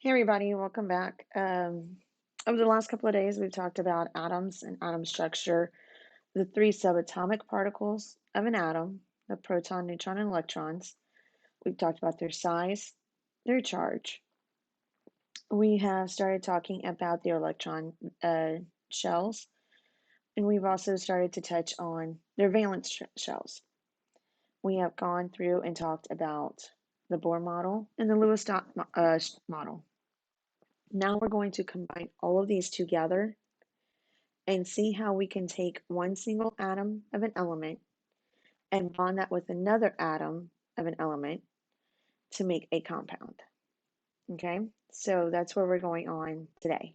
Hey everybody, welcome back. Over the last couple of days, we've talked about atoms and atom structure, the three subatomic particles of an atom, the proton, neutron, and electrons. We've talked about their size, their charge. We have started talking about their electron shells, and we've also started to touch on their valence shells. We have gone through and talked about the Bohr model and the Lewis dot model. Now we're going to combine all of these together and see how we can take one single atom of an element and bond that with another atom of an element to make a compound. Okay, so that's where we're going on today.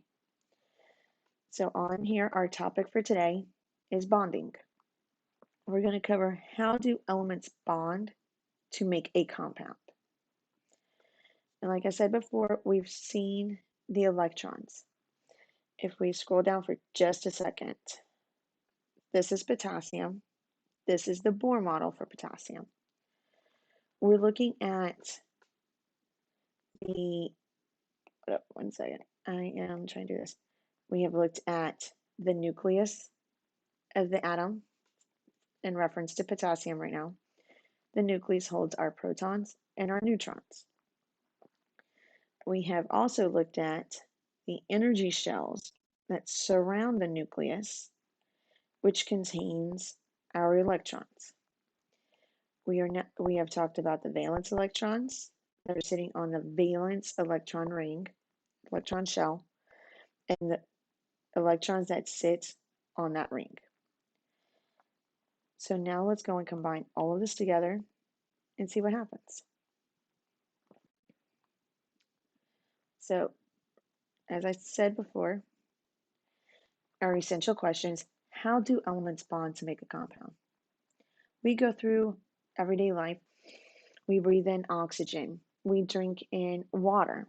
So on here, our topic for today is bonding. We're going to cover how do elements bond to make a compound. And like I said before, we've seen the electrons. If we scroll down for just a second, this is potassium. This is the Bohr model for potassium. We're looking at the, one second, I am trying to do this. We have looked at the nucleus of the atom in reference to potassium right now. The nucleus holds our protons and our neutrons. We have also looked at the energy shells that surround the nucleus, which contains our electrons. We have talked about the valence electrons that are sitting on the valence electron ring, electron shell, and the electrons that sit on that ring. So now let's go and combine all of this together and see what happens. So, as I said before, our essential questions: how do elements bond to make a compound? We go through everyday life. We breathe in oxygen. We drink in water.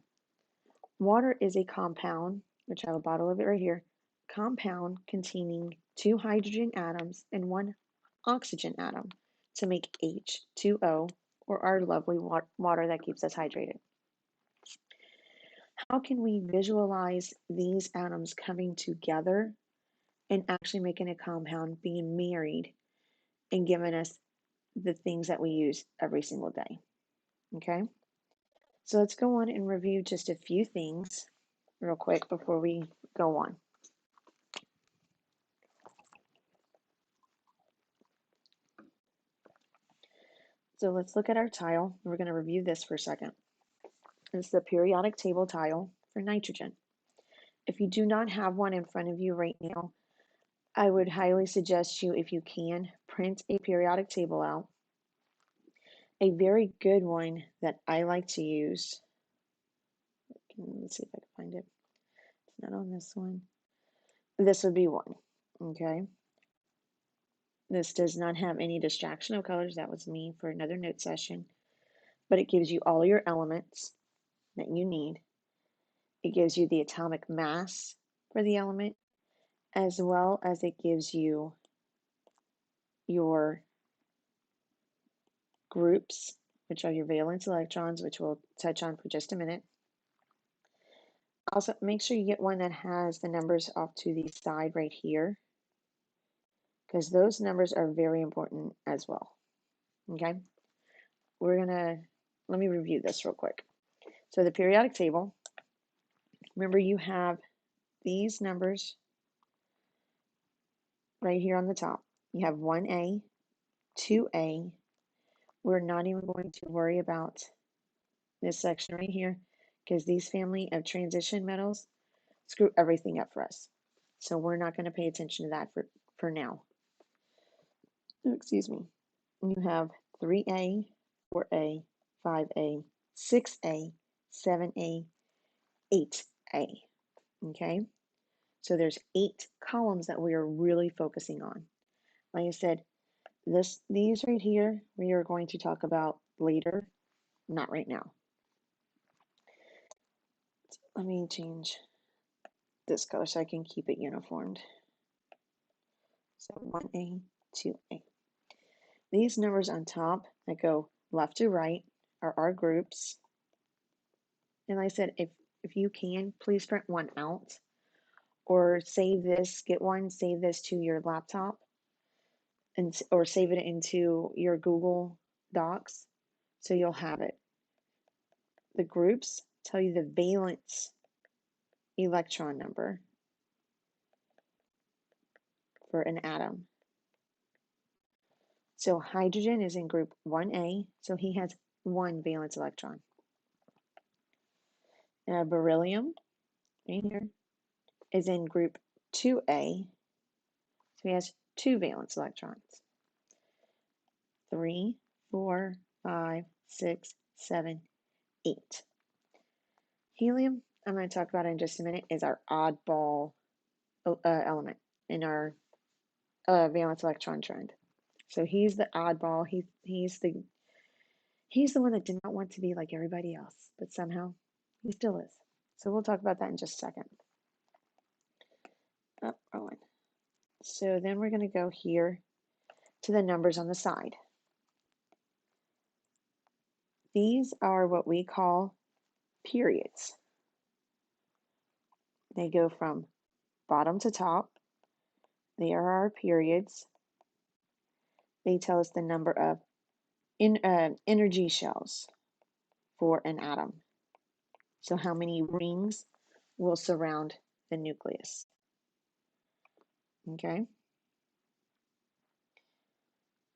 Water is a compound, which I have a bottle of it right here, compound containing 2 hydrogen atoms and 1 oxygen atom to make H2O, or our lovely water that keeps us hydrated. How can we visualize these atoms coming together and actually making a compound, being married, and giving us the things that we use every single day? Okay, so let's go on and review just a few things real quick before we go on. So let's look at our tile. We're going to review this for a second. It's the periodic table tile for nitrogen. If you do not have one in front of you right now, I would highly suggest you, if you can, print a periodic table out. A very good one that I like to use. Let's see if I can find it. It's not on this one. This would be one. Okay. This does not have any distraction of colors. That was me for another note session. But it gives you all your elements that you need. It gives you the atomic mass for the element, as well as it gives you your groups, which are your valence electrons, which we'll touch on for just a minute. Also, make sure you get one that has the numbers off to the side right here, because those numbers are very important as well. Okay, let me review this real quick. So the periodic table, remember you have these numbers right here on the top. You have 1A, 2A. We're not even going to worry about this section right here, because these family of transition metals screw everything up for us. So we're not going to pay attention to that for now. Excuse me. You have 3A, 4A, 5A, 6A, 7A, 8A. Okay? So there's 8 columns that we are really focusing on. Like I said, these right here we are going to talk about later, not right now. Let me change this color so I can keep it uniformed. So 1A, 2A. These numbers on top that go left to right are our groups. And like I said, if if you can, please print one out or save this, get one, save this to your laptop and or save it into your Google Docs so you'll have it. The groups tell you the valence electron number for an atom. So hydrogen is in group 1A, so he has one valence electron. Beryllium, right here, is in group 2A, so he has two valence electrons. 3, 4, 5, 6, 7, 8. Helium, I'm going to talk about in just a minute, is our oddball element in our valence electron trend. So he's the oddball. He's the one that did not want to be like everybody else, but somehow he still is. So we'll talk about that in just a second. Oh, Rowan. So then we're going to go here to the numbers on the side. These are what we call periods. They go from bottom to top. They are our periods. They tell us the number of energy shells for an atom. So how many rings will surround the nucleus. Okay.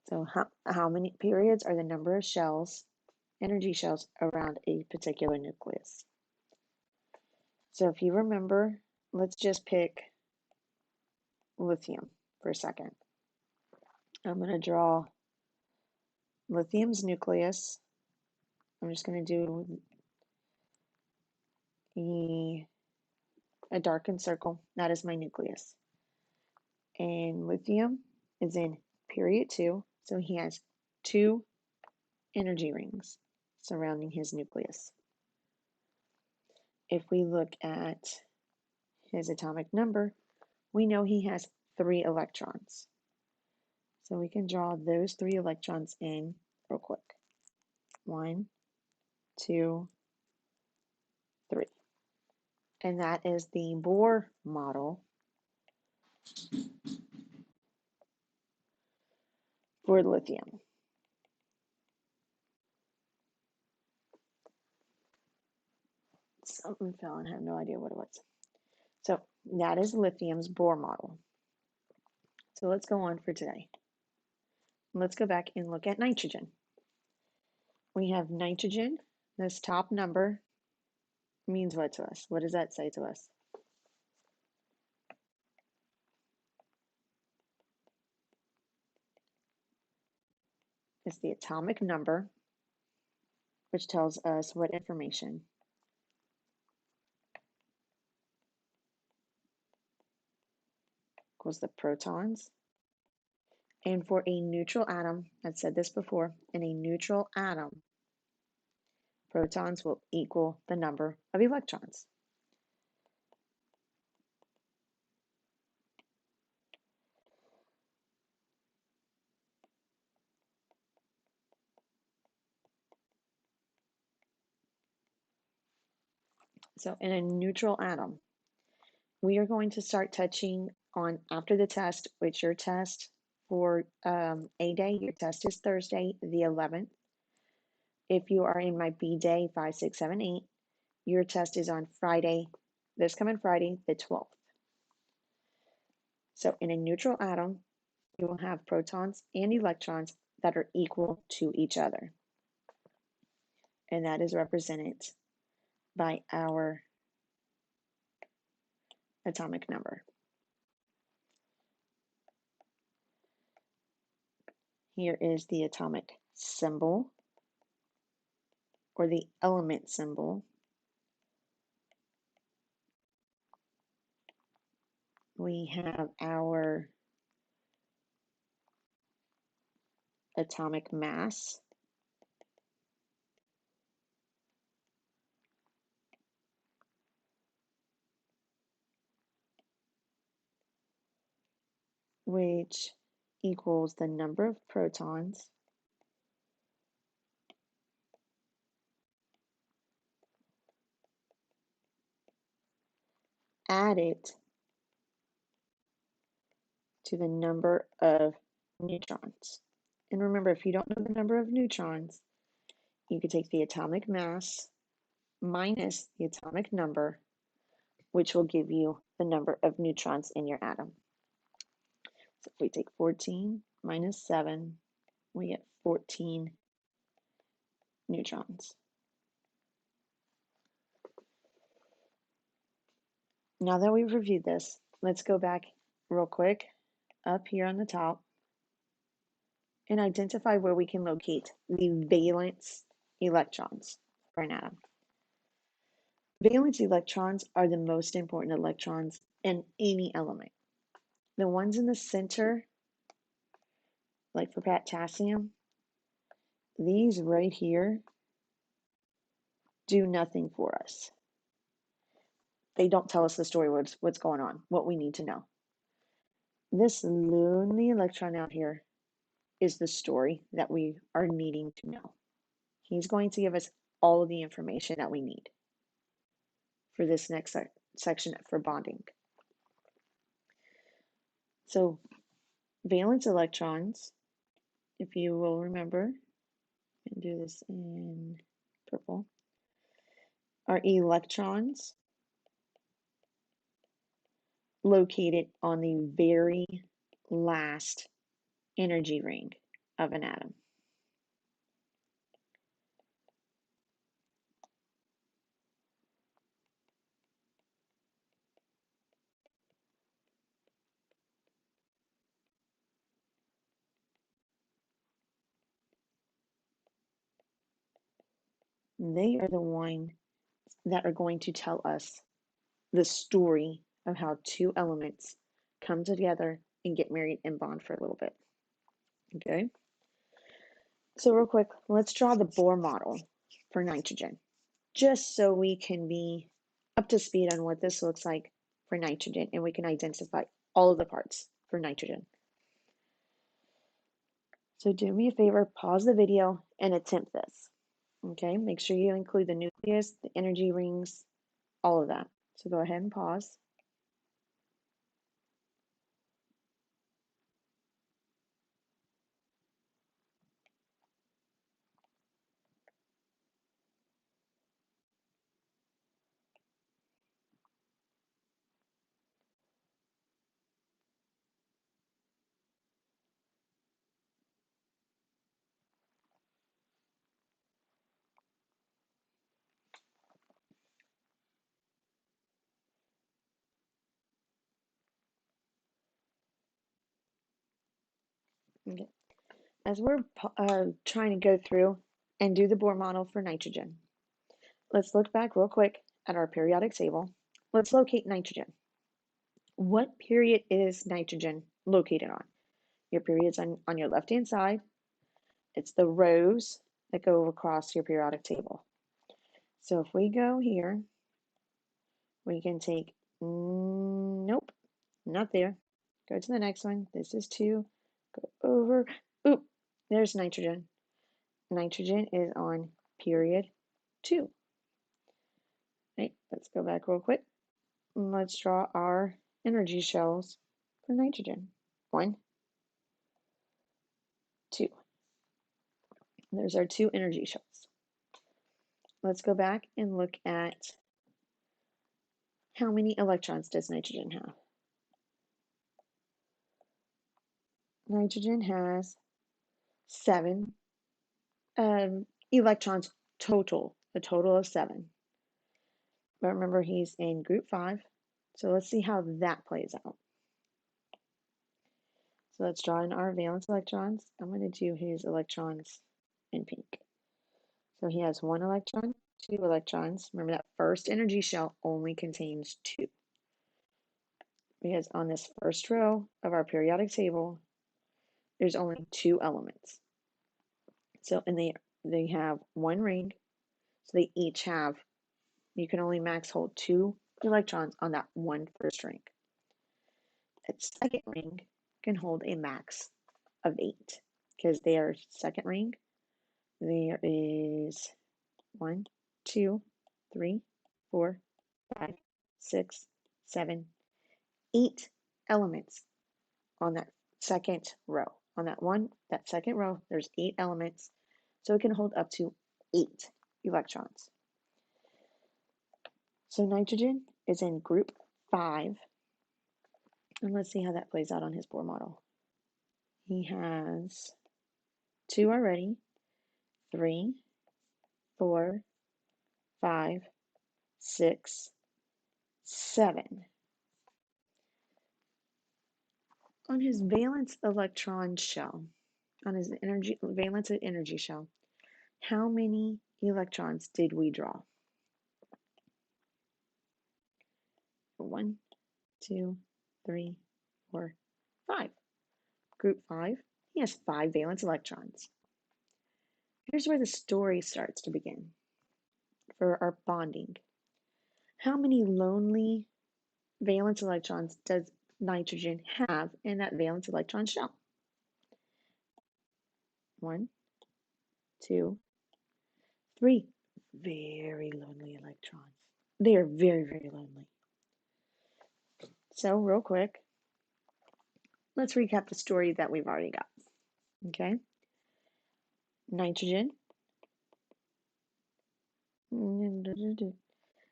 So how many periods are the number of shells, energy shells, around a particular nucleus? So if you remember, let's just pick lithium for a second. I'm going to draw lithium's nucleus. I'm just going to do a darkened circle. That is my nucleus. And lithium is in period 2, so he has 2 energy rings surrounding his nucleus. If we look at his atomic number, we know he has 3 electrons. So we can draw those 3 electrons in real quick. 1, 2, 3. And that is the Bohr model for lithium. Something fell and I have no idea what it was. So that is lithium's Bohr model. So let's go on for today. Let's go back and look at nitrogen. We have nitrogen. This top number means what to us? What does that say to us? It's the atomic number, which tells us what information? Equals the protons. And for a neutral atom, I've said this before, in a neutral atom, protons will equal the number of electrons. So in a neutral atom, we are going to start touching on after the test, which your test for A day, your test is Thursday, the 11th. If you are in my B day, 5, 6, 7, 8, your test is on Friday, this coming Friday, the 12th. So in a neutral atom, you will have protons and electrons that are equal to each other. And that is represented by our atomic number. Here is the atomic symbol, or the element symbol. We have our atomic mass. Which equals the number of protons add it to the number of neutrons. And remember, if you don't know the number of neutrons, you could take the atomic mass minus the atomic number, which will give you the number of neutrons in your atom. So if we take 14 minus 7, we get 14 neutrons. Now that we've reviewed this, let's go back real quick up here on the top and identify where we can locate the valence electrons for an atom. Valence electrons are the most important electrons in any element. The ones in the center, like for potassium, these right here do nothing for us. They don't tell us the story, what's going on, what we need to know. This lonely electron out here is the story that we are needing to know. He's going to give us all of the information that we need for this next section for bonding. So valence electrons, if you will remember, and do this in purple, are electrons located on the very last energy ring of an atom. They are the one that are going to tell us the story of how two elements come together and get married and bond for a little bit. Okay? So real quick, let's draw the Bohr model for nitrogen, just so we can be up to speed on what this looks like for nitrogen and we can identify all of the parts for nitrogen. So do me a favor, pause the video and attempt this. Okay, make sure you include the nucleus, the energy rings, all of that. So go ahead and pause. Okay. As we're trying to go through and do the Bohr model for nitrogen, let's look back real quick at our periodic table. Let's locate nitrogen. What period is nitrogen located on? Your period's on your left-hand side. It's the rows that go across your periodic table. So if we go here, we can take, nope, not there. Go to the next one. This is 2. Go over. Oop, there's nitrogen. Nitrogen is on period 2. Right, let's go back real quick. Let's draw our energy shells for nitrogen. 1, 2. There's our 2 energy shells. Let's go back and look at how many electrons does nitrogen have. Nitrogen has 7 electrons total, a total of 7. But remember, he's in group 5, so let's see how that plays out. So let's draw in our valence electrons. I'm going to do his electrons in pink. So he has 1 electron, 2 electrons. Remember that first energy shell only contains 2. Because on this first row of our periodic table, there's only 2 elements. So, and they have 1 ring, so they each have, you can only max hold 2 electrons on that one first ring. That second ring can hold a max of 8, because their second ring, there is 1, 2, 3, 4, 5, 6, 7, 8 elements on that second row. On that second row, there's 8 elements, so it can hold up to 8 electrons. So nitrogen is in group 5, and let's see how that plays out on his Bohr model. He has 2 already, 3, 4, 5, 6, 7. On his valence electron shell, on his valence energy shell, how many electrons did we draw? 1, 2, 3, 4, 5. Group 5, he has 5 valence electrons. Here's where the story starts to begin for our bonding. How many lonely valence electrons does nitrogen have in that valence electron shell? 1, 2, 3. Very lonely electrons. They are very, very lonely. So real quick, let's recap the story that we've already got. Okay. Nitrogen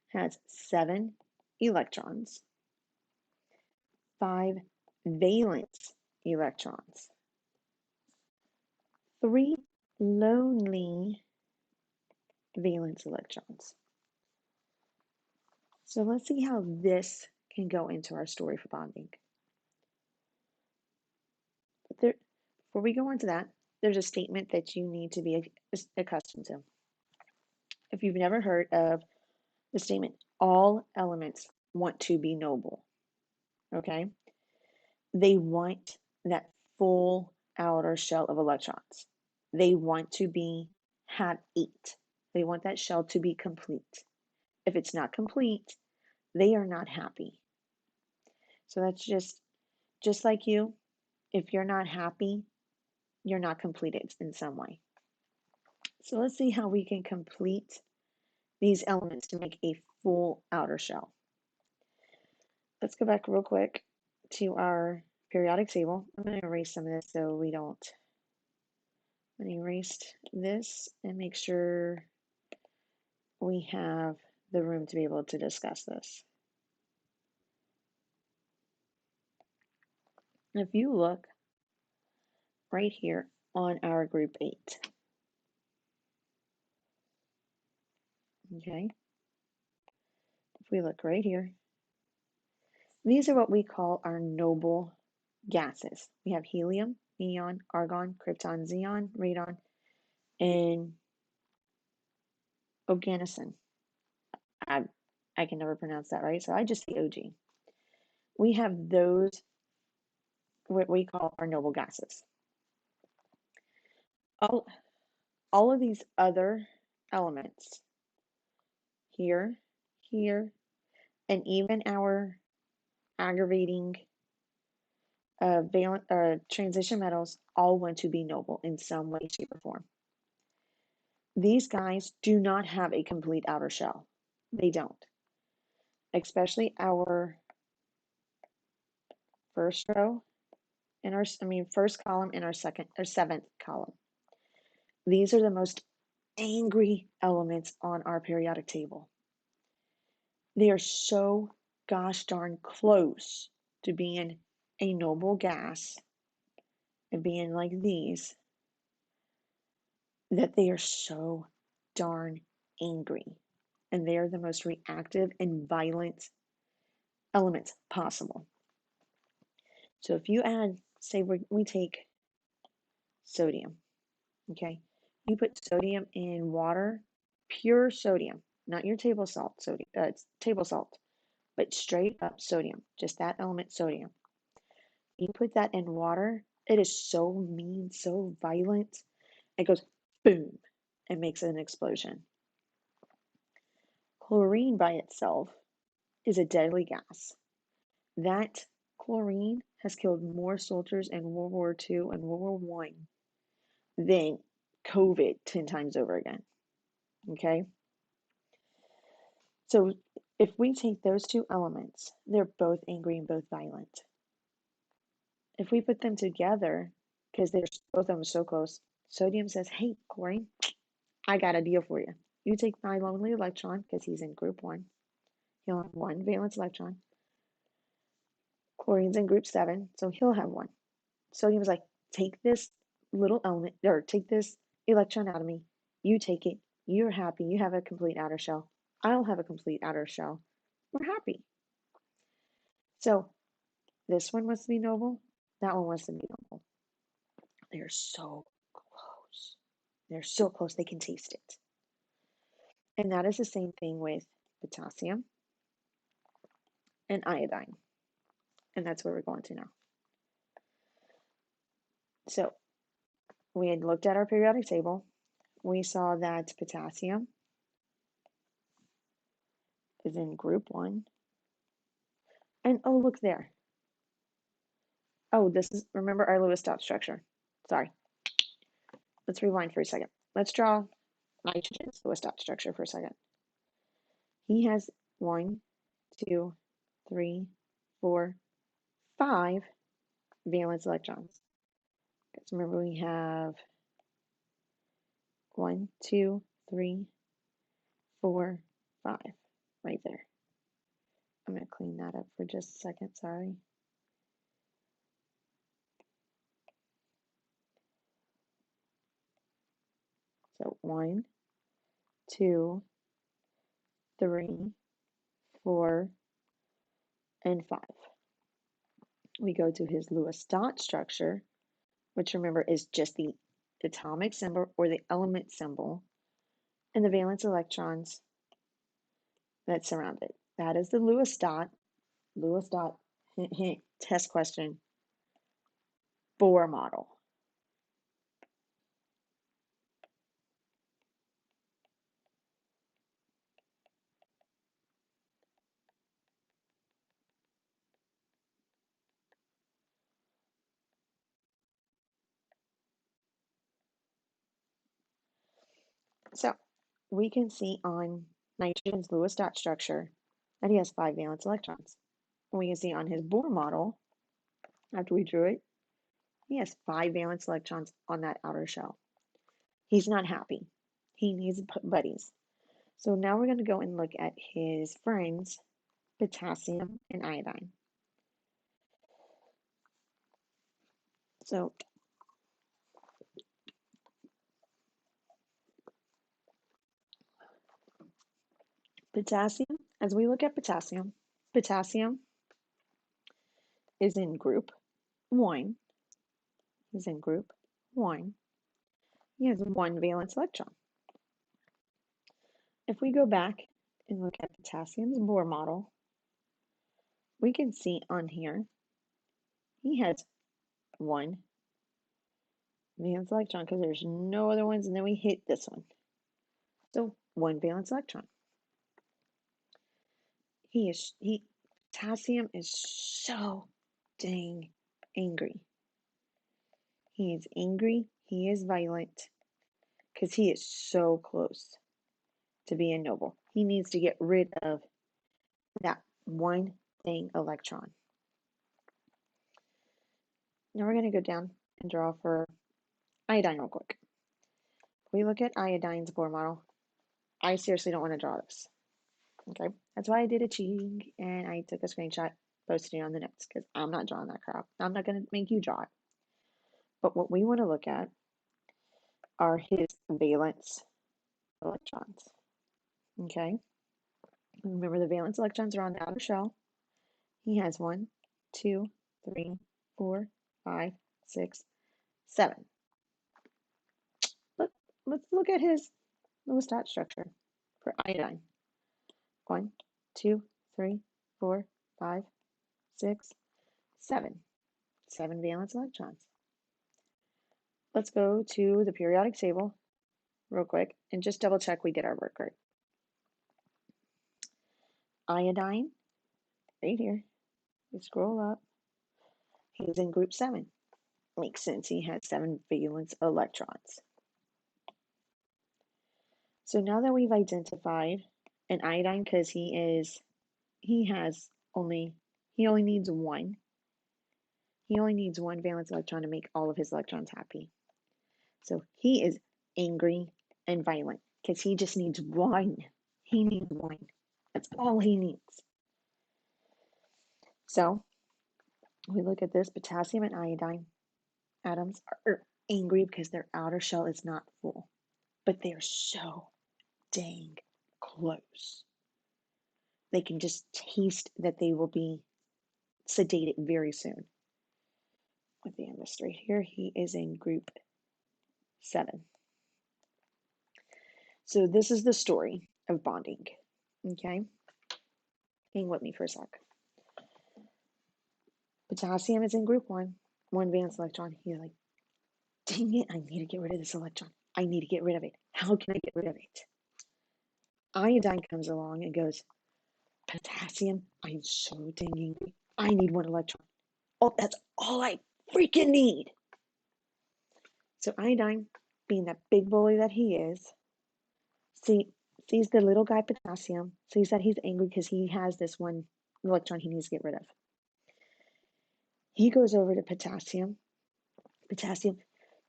has 7 electrons, 5 valence electrons, 3 lonely valence electrons. So let's see how this can go into our story for bonding. But before we go into that, there's a statement that you need to be accustomed to. If you've never heard of the statement, all elements want to be noble, okay? They want that full outer shell of electrons. They want to have 8. They want that shell to be complete. If it's not complete, they are not happy. So that's just like you. If you're not happy, you're not completed in some way. So let's see how we can complete these elements to make a full outer shell. Let's go back real quick to our periodic table. I'm going to erase some of this so we don't. I'm going to erase this and make sure we have the room to be able to discuss this. If you look right here on our group 8, okay, if we look right here, these are what we call our noble gases. We have helium, neon, argon, krypton, xenon, radon, and oganesson. I can never pronounce that right, so I just say OG. We have those, what we call our noble gases. All of these other elements, here, here, and even our aggravating transition metals, all want to be noble in some way, shape, or form. These guys do not have a complete outer shell. They don't. Especially our first row and first column and our seventh column. These are the most angry elements on our periodic table. They are so gosh darn close to being a noble gas and being like these that they are so darn angry. And they are the most reactive and violent elements possible. So if you add, say we take sodium, okay? You put sodium in water, pure sodium, not your table salt but straight up sodium, just that element sodium. You put that in water, it is so mean, so violent. It goes boom and makes an explosion. Chlorine by itself is a deadly gas. That chlorine has killed more soldiers in World War II and World War I than COVID 10 times over again. Okay? So If we take those two elements, they're both angry and both violent. If we put them together, because they're both of them are so close, sodium says, hey, chlorine, I got a deal for you. You take my lonely electron, because he's in group 1. He'll have 1 valence electron. Chlorine's in group 7, so he'll have 1. Sodium's like, take this little element, or take this electron out of me. You take it. You're happy. You have a complete outer shell. I'll have a complete outer shell. We're happy. So this one wants to be noble. That one wants to be noble. They're so close. They're so close they can taste it. And that is the same thing with potassium and iodine. And that's where we're going to now. So we had looked at our periodic table. We saw that potassium is in group 1. And oh, look there. Oh, this is, remember our Lewis dot structure. Sorry. Let's rewind for a second. Let's draw nitrogen's Lewis dot structure for a second. He has 1, 2, 3, 4, 5 valence electrons. Because remember we have 1, 2, 3, 4, 5 right there. I'm going to clean that up for just a second, sorry. So 1, 2, 3, 4, and 5. We go to his Lewis dot structure, which remember is just the atomic symbol or the element symbol, and the valence electrons that surround it. That is the Lewis dot. Lewis dot, hint, hint, test question, Bohr model. So we can see on nitrogen's Lewis dot structure that he has 5 valence electrons. And we can see on his Bohr model, after we drew it, he has 5 valence electrons on that outer shell. He's not happy. He needs buddies. So now we're going to go and look at his friends, potassium and iodine. So potassium, as we look at potassium, potassium is in group 1. He's in group 1. He has 1 valence electron. If we go back and look at potassium's Bohr model, we can see on here he has 1 valence electron because there's no other ones, and then we hit this one. So 1 valence electron. Potassium is so dang angry. He is angry, he is violent, because he is so close to being noble. He needs to get rid of that 1 dang electron. Now we're going to go down and draw for iodine real quick. If we look at iodine's Bohr model, I seriously don't want to draw this. Okay, that's why I did a cheating and I took a screenshot, posted it on the notes, because I'm not drawing that crap. I'm not going to make you draw it. But what we want to look at are his valence electrons. Okay, remember the valence electrons are on the outer shell. He has 1, 2, 3, 4, 5, 6, 7. Let's look at his Lewis dot structure for iodine. 1, 2, 3, 4, 5, 6, 7. 7 valence electrons. Let's go to the periodic table real quick and just double check we did our work right. Iodine, right here. We scroll up. He's in group 7. Makes sense. He has 7 valence electrons. So now that we've identified an iodine, because he is he has only he only needs one. He only needs one valence electron to make all of his electrons happy. So he is angry and violent because he just needs one. He needs one. That's all he needs. So we look at this potassium and iodine atoms are angry because their outer shell is not full, but they're so dang close. They can just taste that they will be sedated very soon. With the end straight here, he is in group 7. So this is the story of bonding. Okay, hang with me for a sec. Potassium is in group 1, one valence electron. He's like, dang it, I need to get rid of this electron. I need to get rid of it. How can I get rid of it? Iodine comes along and goes, potassium, I'm so dang angry. I need one electron. Oh, that's all I freaking need. So iodine, being that big bully that he is, sees the little guy potassium, sees that he's angry because he has this one electron he needs to get rid of. He goes over to potassium. Potassium,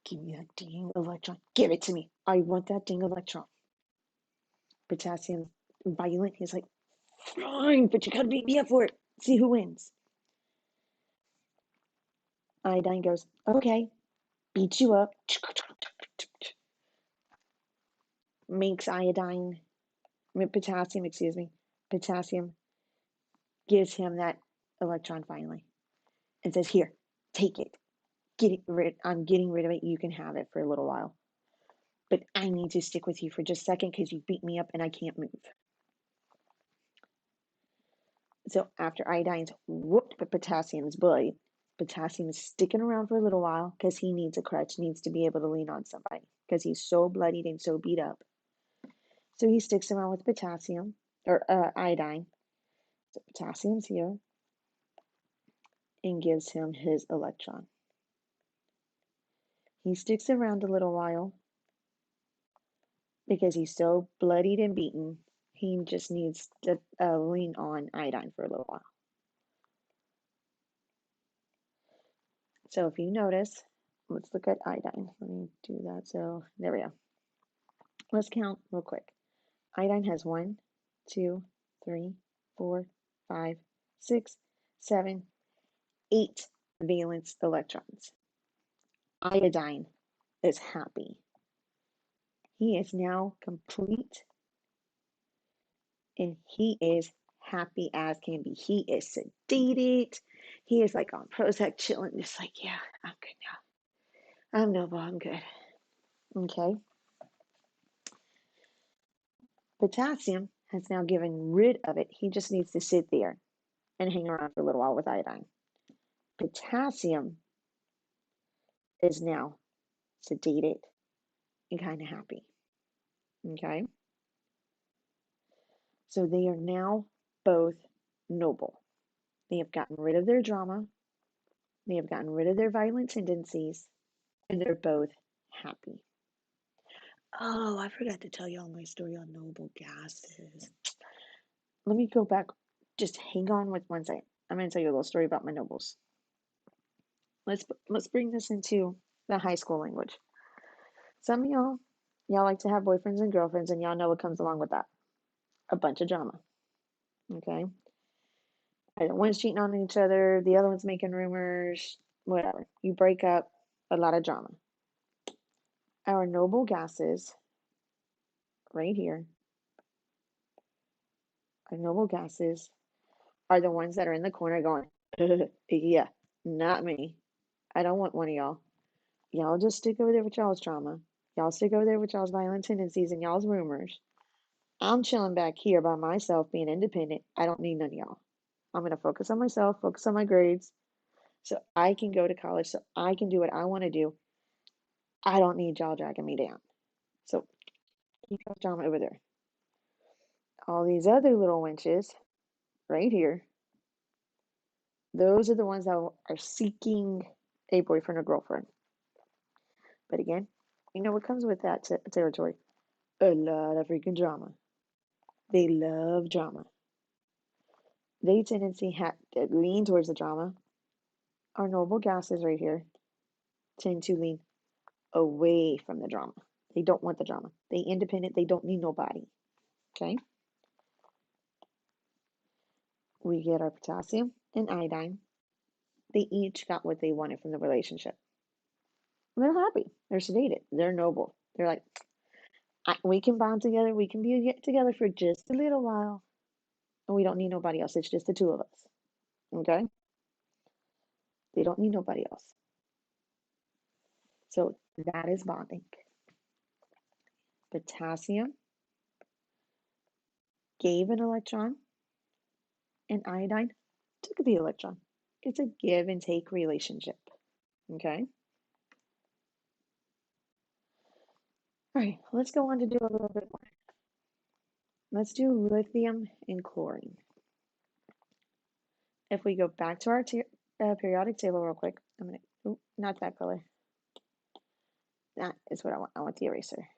give me that dang electron. Give it to me. I want that dang electron. Potassium, violent. He's like, fine, but you gotta beat me up for it. See who wins. Iodine goes, okay, beat you up. Makes potassium, potassium gives him that electron finally and says, here, take it. I'm getting rid of it. You can have it for a little while. But I need to stick with you for just a second because you beat me up and I can't move. So after iodine's whooped potassium's butt, potassium is sticking around for a little while because he needs a crutch, needs to be able to lean on somebody because he's so bloodied and so beat up. So he sticks around with potassium or iodine. So potassium's here and gives him his electron. He sticks around a little while because he's so bloodied and beaten. He just needs to lean on iodine for a little while. So if you notice, let's look at iodine. Let me do that. So there we go. Let's count real quick. Iodine has 1, 2, 3, 4, 5, 6, 7, 8 valence electrons. Iodine is happy. He is now complete and he is happy as can be. He is sedated. He is like on Prozac chilling, just like, yeah, I'm good now. I'm noble, I'm good. Okay. Potassium has now given rid of it. He just needs to sit there and hang around for a little while with iodine. Potassium is now sedated and kind of happy. Okay. So they are now both noble. They have gotten rid of their drama. They have gotten rid of their violent tendencies, and they're both happy. Oh, I forgot to tell y'all my story on noble gases. Let me go back. Just hang on with 1 second. I'm going to tell you a little story about my nobles. Let's bring this into the high school language. Some of y'all like to have boyfriends and girlfriends, and y'all know what comes along with that. A bunch of drama. Okay? Either one's cheating on each other, the other one's making rumors, whatever. You break up, a lot of drama. Our noble gases, right here, our noble gases are the ones that are in the corner going, yeah, not me. I don't want one of y'all. Y'all just stick over there with y'all's trauma. Y'all stick over there with y'all's violent tendencies and y'all's rumors. I'm chilling back here by myself, being independent. I don't need none of y'all. I'm going to focus on myself, focus on my grades, so I can go to college, so I can do what I want to do. I don't need y'all dragging me down. So keep your drama over there. All these other little wenches right here, those are the ones that are seeking a boyfriend or girlfriend. But again, you know what comes with that territory? A lot of freaking drama. They love drama. they tendency lean towards the drama. Our noble gases right here tend to lean away from the drama. They don't want the drama. They independent. They don't need nobody. Okay. We get our potassium and iodine. They each got what they wanted from the relationship. They're happy. They're sedated. They're noble. They're like, we can bond together. We can be together for just a little while. And we don't need nobody else. It's just the two of us. Okay? They don't need nobody else. So that is bonding. Potassium gave an electron, and iodine took the electron. It's a give and take relationship. Okay? All right, let's go on to do a little bit more. Let's do lithium and chlorine. If we go back to our periodic table real quick, I'm going to, not that color. That is what I want. I want the eraser.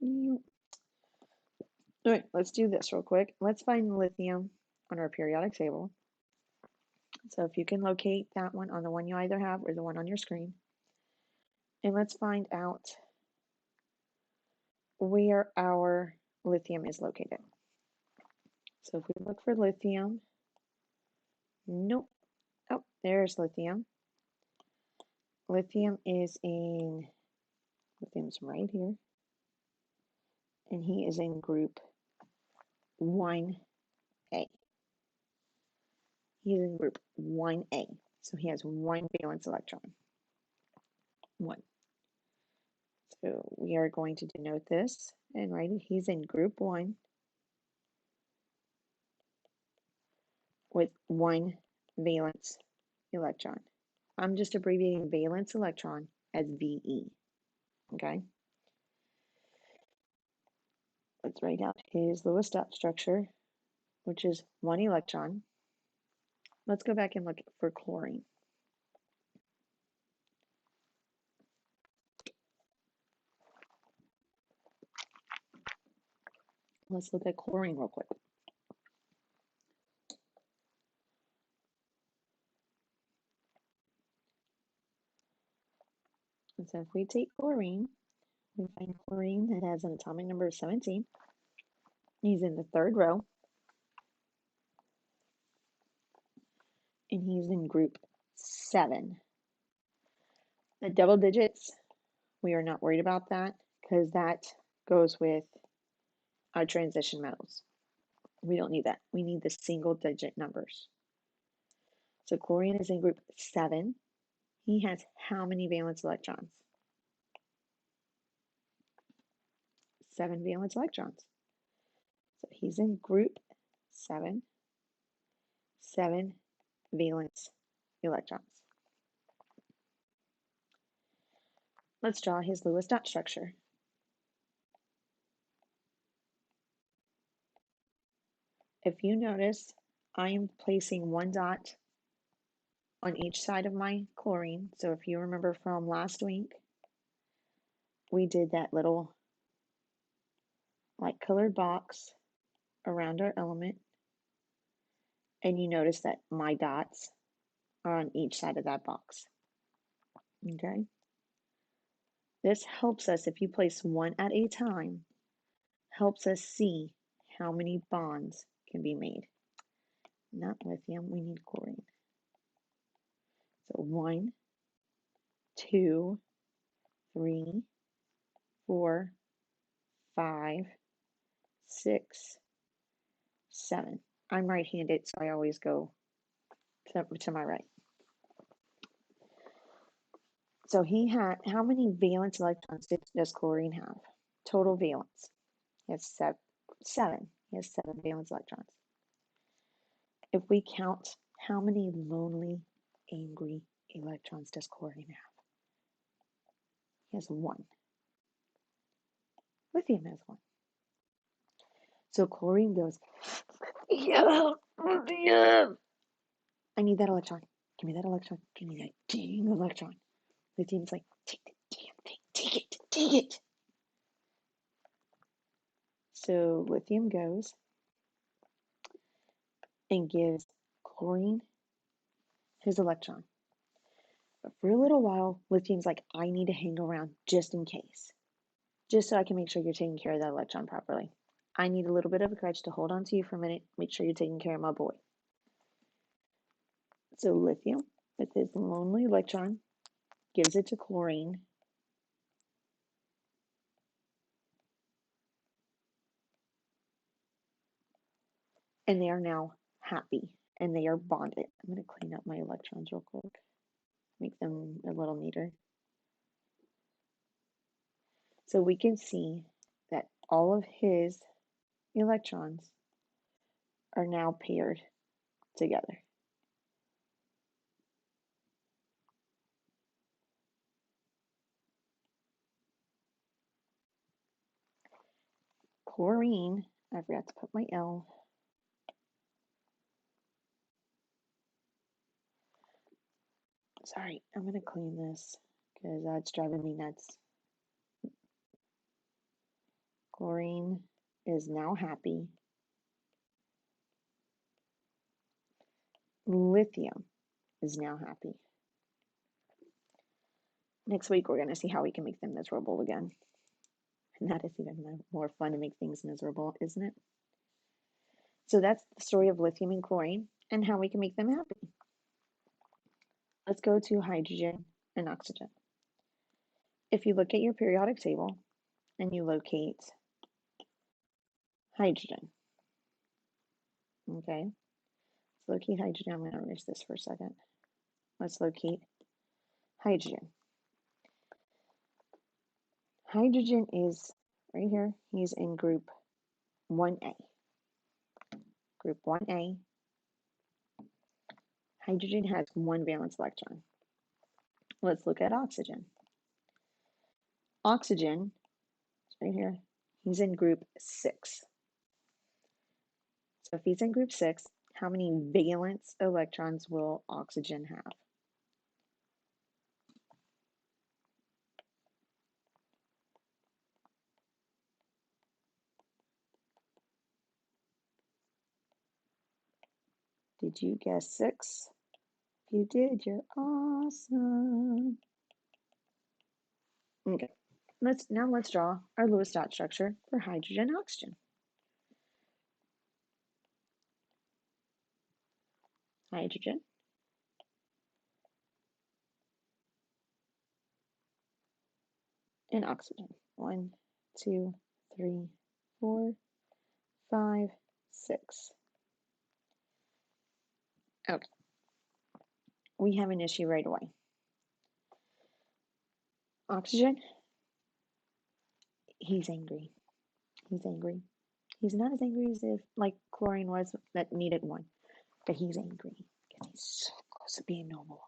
All right, let's do this real quick. Let's find lithium on our periodic table. So if you can locate that one on the one you either have or the one on your screen. And let's find out where our lithium is located. So if we look for lithium, nope. Oh, there's lithium. Lithium's right here. And he is in group 1A. He's in group 1A. So he has one valence electron. 1. So we are going to denote this and write it. He's in group 1 with one valence electron. I'm just abbreviating valence electron as VE. Okay. Let's write out his Lewis dot structure, which is 1 electron. Let's go back and look for chlorine. Let's look at chlorine real quick. And so if we take chlorine, we find chlorine that has an atomic number of 17. He's in the third row. And he's in group 7. The double digits, we are not worried about that because that goes with our transition metals. We don't need that. We need the single digit numbers. So chlorine is in group 7. He has how many valence electrons? 7 valence electrons. So he's in group 7. 7 valence electrons. Let's draw his Lewis dot structure. If you notice, I am placing one dot on each side of my chlorine. So if you remember from last week, we did that little light colored box around our element. And you notice that my dots are on each side of that box. Okay? This helps us, if you place one at a time, helps us see how many bonds can be made. Not lithium, we need chlorine. So 1, 2, 3, 4, 5, 6, 7. I'm right-handed, so I always go to my right. So he had, how many valence electrons does chlorine have? Total valence. He has 7. He has 7 valence electrons. If we count, how many lonely, angry electrons does chlorine have? He has 1. Lithium has 1. So chlorine goes, yeah, lithium. I need that electron. Give me that electron. Give me that dang electron. Lithium's like, take the damn thing. Take it. Take it. So lithium goes and gives chlorine his electron. But for a little while, lithium's like, I need to hang around just in case, just so I can make sure you're taking care of that electron properly. I need a little bit of a crutch to hold on to you for a minute, make sure you're taking care of my boy. So lithium, with his lonely electron, gives it to chlorine. And they are now happy and they are bonded. I'm going to clean up my electrons real quick, make them a little neater. So we can see that all of his electrons are now paired together. Chlorine, I forgot to put my L. Sorry, I'm going to clean this because it's driving me nuts. Chlorine is now happy. Lithium is now happy. Next week, we're going to see how we can make them miserable again. And that is even more fun to make things miserable, isn't it? So that's the story of lithium and chlorine and how we can make them happy. Let's go to hydrogen and oxygen. If you look at your periodic table and you locate hydrogen, okay, let's locate hydrogen. I'm going to erase this for a second. Let's locate hydrogen. Hydrogen is right here. He's in group 1A. Group 1A. Hydrogen has one valence electron. Let's look at oxygen. Oxygen, right here, he's in group 6. So if he's in group 6, how many valence electrons will oxygen have? Did you guess 6? If you did, you're awesome. Okay, let's draw our Lewis dot structure for hydrogen and oxygen. Hydrogen. And oxygen. 1, 2, 3, 4, 5, 6. Okay. We have an issue right away. Oxygen, he's angry. He's angry. He's not as angry as if like chlorine was that needed 1, but he's angry because he's so close to being normal.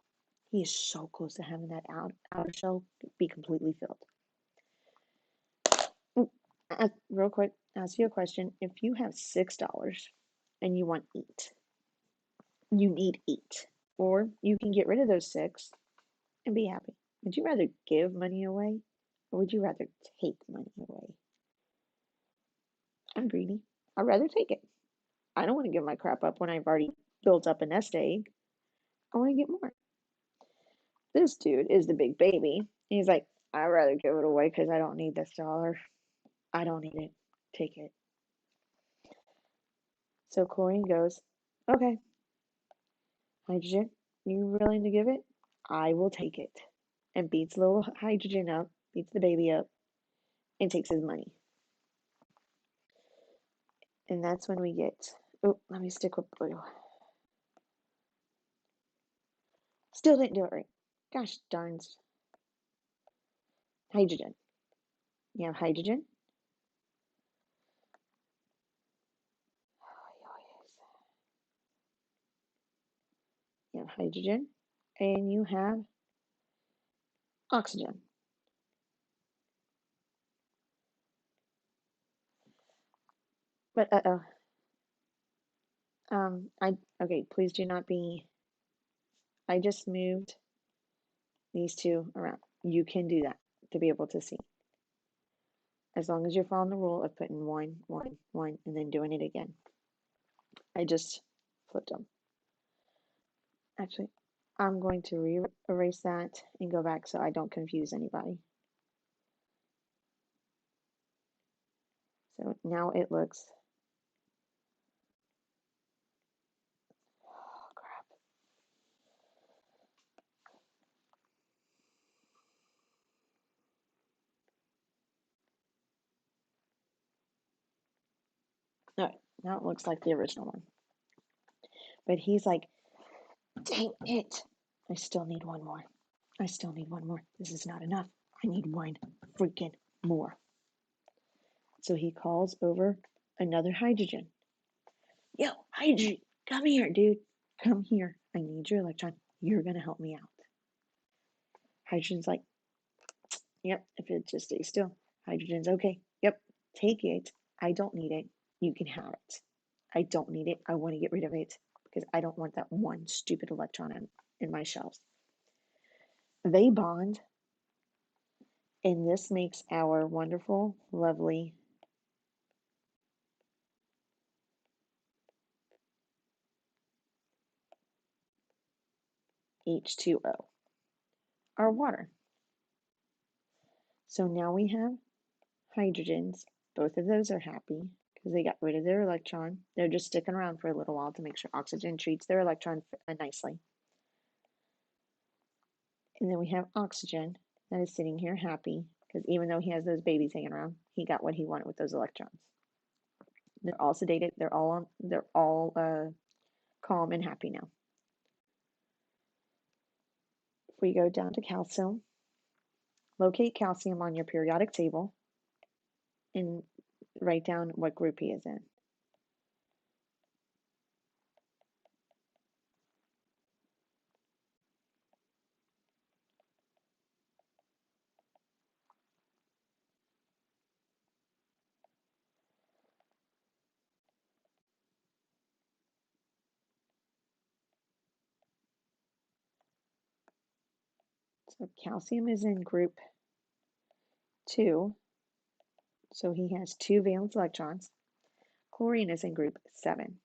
He is so close to having that outer shell be completely filled. Real quick, ask you a question. If you have $6 and you want 8, you need 8. Or you can get rid of those 6 and be happy. Would you rather give money away or would you rather take money away? I'm greedy. I'd rather take it. I don't want to give my crap up when I've already built up a nest egg. I want to get more. This dude is the big baby. He's like, I'd rather give it away because I don't need this dollar. I don't need it. Take it. So chlorine goes, okay, hydrogen, you willing to give it? I will take it. And beats little hydrogen up, beats the baby up, and takes his money. And that's when we get, oh, let me stick with blue. Still didn't do it right. Gosh darns. Hydrogen. You have hydrogen. You have hydrogen. And you have oxygen. But okay, please do not be, I just moved these two around. You can do that to be able to see. as long as you're following the rule of putting one, one, one, and then doing it again. I just flipped them. Actually, I'm going to erase that and go back so I don't confuse anybody. So now it looks, oh crap. All right, now it looks like the original one. But he's like, dang it. I still need one more. I still need one more. This is not enough. I need one freaking more. So he calls over another hydrogen. Yo, hydrogen, come here, dude. Come here. I need your electron. You're going to help me out. Hydrogen's like, yep, if it just stays still. Hydrogen's okay. Yep, take it. I don't need it. You can have it. I don't need it. I want to get rid of it because I don't want that one stupid electron in my shells. They bond, and this makes our wonderful, lovely H2O, our water. So now we have hydrogens. Both of those are happy because they got rid of their electron. They're just sticking around for a little while to make sure oxygen treats their electron nicely. And then we have oxygen that is sitting here happy because even though he has those babies hanging around, he got what he wanted with those electrons. They're all sedated. They're all calm and happy now. If we go down to calcium, locate calcium on your periodic table and write down what group he is in. So calcium is in group 2, so he has 2 valence electrons. Chlorine is in group 7.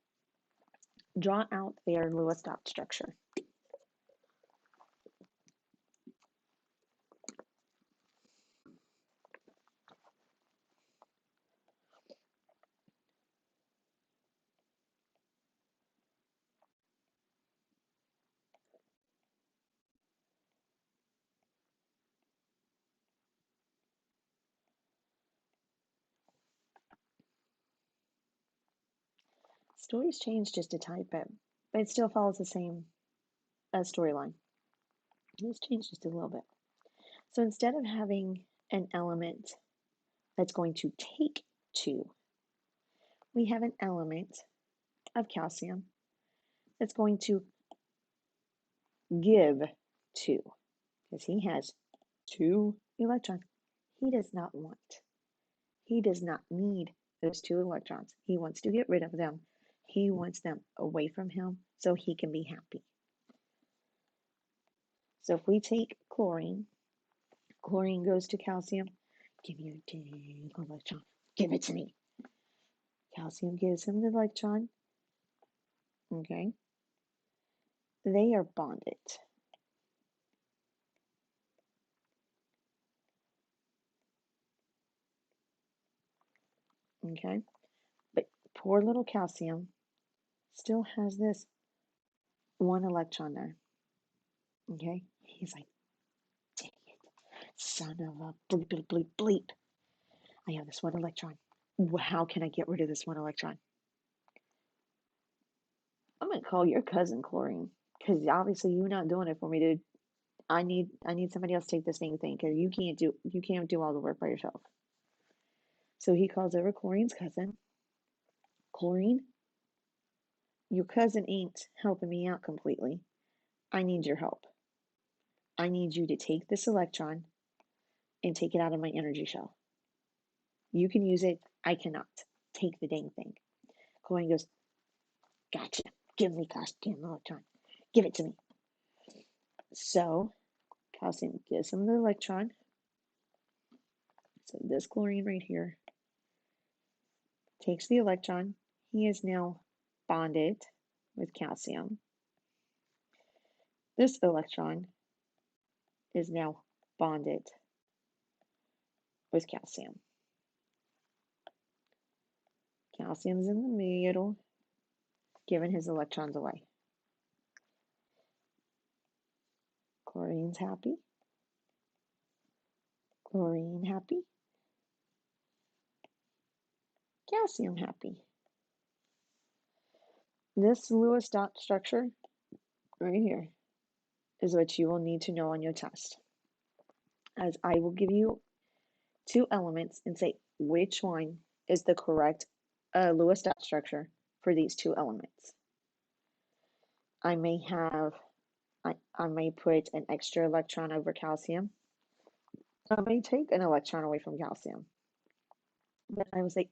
Draw out their Lewis dot structure. Stories change just a tiny bit, but it still follows the same storyline. It's changed just a little bit. So instead of having an element that's going to take 2, we have an element of calcium that's going to give 2 because he has 2 electrons. He does not want. He does not need those 2 electrons. He wants to get rid of them. He wants them away from him so he can be happy. So if we take chlorine, chlorine goes to calcium. Give me your electron. Give it to me. Calcium gives him the electron. Okay. They are bonded. Okay. But poor little calcium still has this 1 electron there. Okay. He's like, dang it. Son of a bleep, bleep, bleep, bleep. I have this 1 electron. How can I get rid of this 1 electron? I'm gonna call your cousin chlorine because obviously you're not doing it for me, dude. I need somebody else to take this dang thing because you can't do all the work by yourself. So he calls over chlorine's cousin. Chlorine, your cousin ain't helping me out completely. I need your help. I need you to take this electron and take it out of my energy shell. You can use it. I cannot. Take the dang thing. Chlorine goes, gotcha. Give me goddamn electron. Give it to me. So calcium gives him the electron. So this chlorine right here takes the electron. He is now bonded with calcium. This electron is now bonded with calcium. Calcium's in the middle, giving his electrons away. Chlorine's happy. Chlorine happy. Calcium happy. This Lewis dot structure right here is what you will need to know on your test. As I will give you two elements and say which one is the correct Lewis dot structure for these two elements. I may put an extra electron over calcium. I may take an electron away from calcium. But I would say,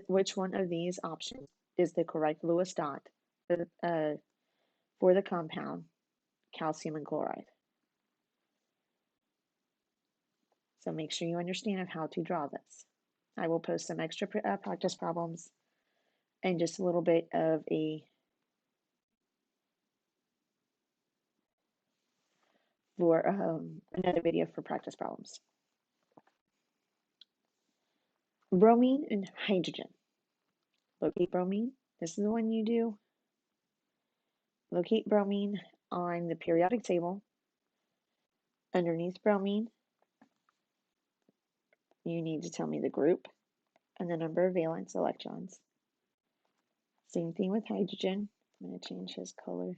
which one of these options is the correct Lewis dot for the compound calcium and chloride? So make sure you understand of how to draw this. I will post some extra practice problems and just a little bit of another video for practice problems. Bromine and hydrogen. Locate bromine. This is the one you do. Locate bromine on the periodic table. Underneath bromine, you need to tell me the group and the number of valence electrons. Same thing with hydrogen. I'm going to change his color.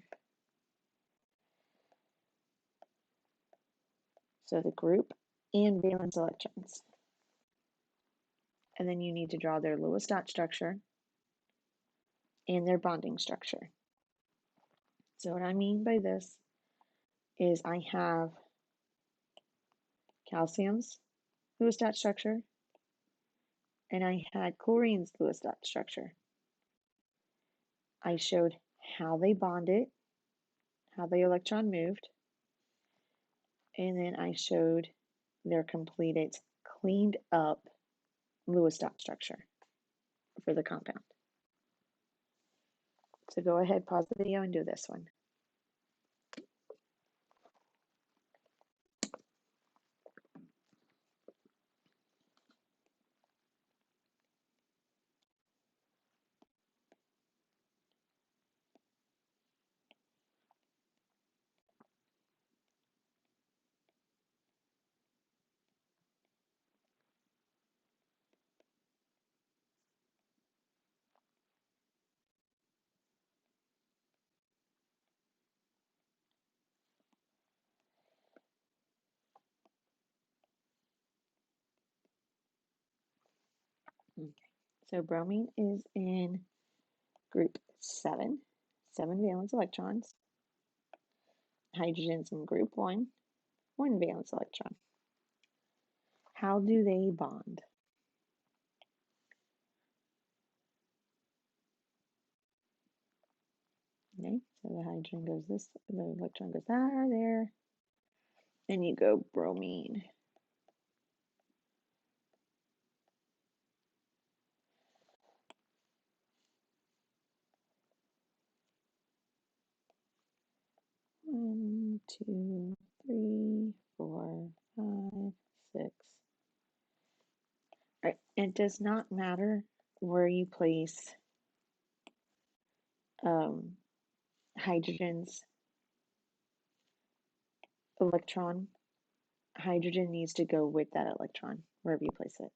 So the group and valence electrons. And then you need to draw their Lewis dot structure and their bonding structure. So what I mean by this is I have calcium's Lewis dot structure and I had chlorine's Lewis dot structure. I showed how they bonded, how the electron moved, and then I showed their completed, cleaned up Lewis dot structure for the compound. So go ahead, pause the video and do this one. Okay, so bromine is in group 7, 7 valence electrons. Hydrogen's in group 1, 1 valence electron. How do they bond? Okay, so the hydrogen goes this, the electron goes there. Then you go bromine. One, two, three, 4, 5, 6. All right, it does not matter where you place hydrogen's electron. Hydrogen needs to go with that electron wherever you place it.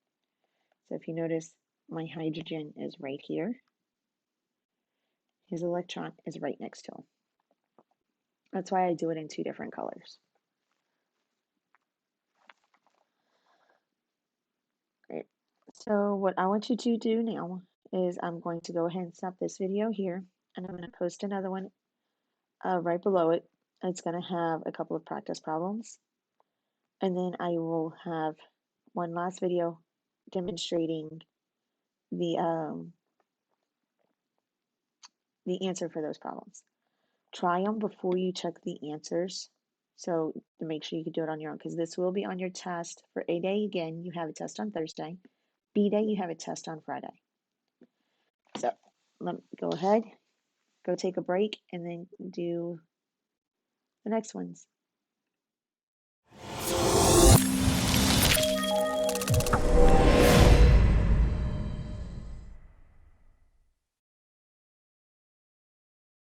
So if you notice, my hydrogen is right here. His electron is right next to him. That's why I do it in 2 different colors. Great. So what I want you to do now is I'm going to go ahead and stop this video here, and I'm going to post another one right below it. It's going to have a couple of practice problems, and then I will have one last video demonstrating the answer for those problems. Try them before you check the answers So to make sure you can do it on your own, because this will be on your test for A day. Again, you have a test on Thursday. B day, you have a test on Friday. So let me go ahead, go take a break, and then do the next ones.